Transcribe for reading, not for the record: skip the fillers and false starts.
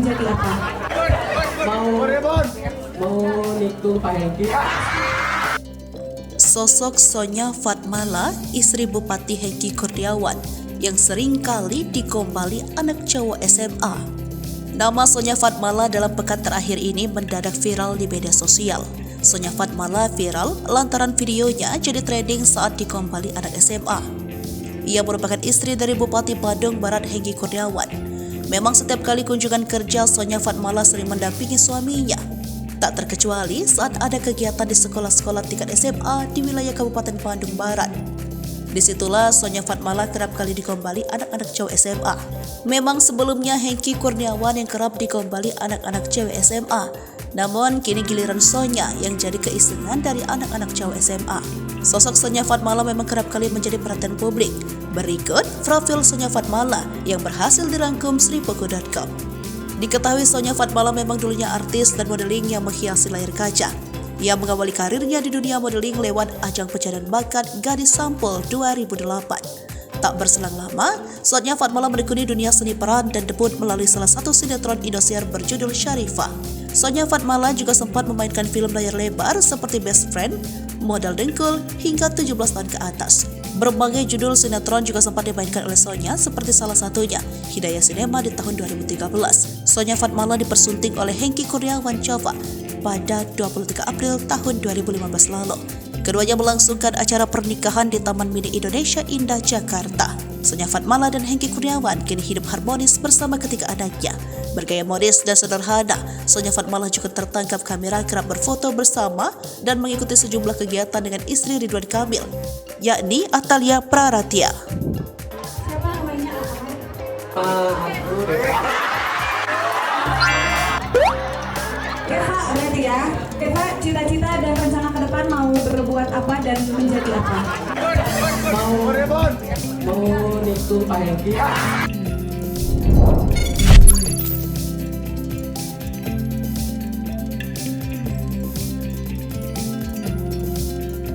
menjadi apa? Mau nikung Pak Hengki. Sosok Sonya Fatmala, istri Bupati Hengki Kurniawan, yang sering kali dikompali anak cowok SMA. Nama Sonya Fatmala dalam pekan terakhir ini mendadak viral di media sosial. Sonya Fatmala viral lantaran videonya jadi trending saat dikompali anak SMA. Ia merupakan istri dari Bupati Badung Barat Hengki Kurniawan. Memang setiap kali kunjungan kerja, Sonya Fatmala sering mendampingi suaminya. Tak terkecuali saat ada kegiatan di sekolah-sekolah tingkat SMA di wilayah Kabupaten Bandung Barat. Disitulah Sonya Fatmala kerap kali dikombali anak-anak cowok SMA. Memang sebelumnya Hengki Kurniawan yang kerap dikombali anak-anak cewek SMA. Namun kini giliran Sonya yang jadi keisengan dari anak-anak cowok SMA. Sosok Sonya Fatmala memang kerap kali menjadi perhatian publik. Berikut profil Sonya Fatmala yang berhasil dirangkum sribuku.com. Diketahui Sonya Fatmala memang dulunya artis dan modeling yang menghiasi layar kaca. Ia mengawali karirnya di dunia modeling lewat ajang pencarian bakat Gadis Sampul 2008. Tak berselang lama, Sonya Fatmala menekuni dunia seni peran dan debut melalui salah satu sinetron Indosiar berjudul Syarifah. Sonya Fatmala juga sempat memainkan film layar lebar seperti Best Friend, Modal Dengkul, hingga 17 tahun ke atas. Berbagai judul sinetron juga sempat dimainkan oleh Sonya, seperti salah satunya Hidayah Cinema di tahun 2013. Sonya Fatmala dipersunting oleh Hengki Kurniawan Java pada 23 April tahun 2015 lalu. Keduanya melangsungkan acara pernikahan di Taman Mini Indonesia Indah, Jakarta. Sonya Fatmala dan Hengki Kurniawan kini hidup harmonis bersama ketiga anaknya. Bergaya modis dan sederhana, Sonya Fatmala juga tertangkap kamera kerap berfoto bersama dan mengikuti sejumlah kegiatan dengan istri Ridwan Kamil, yakni Atalia Praratia. Siapa namanya? Keva berarti ya. Keva cita-cita dan rencana ke depan mau berbuat apa dan menjadi apa? Mau nikung Pak Hengki.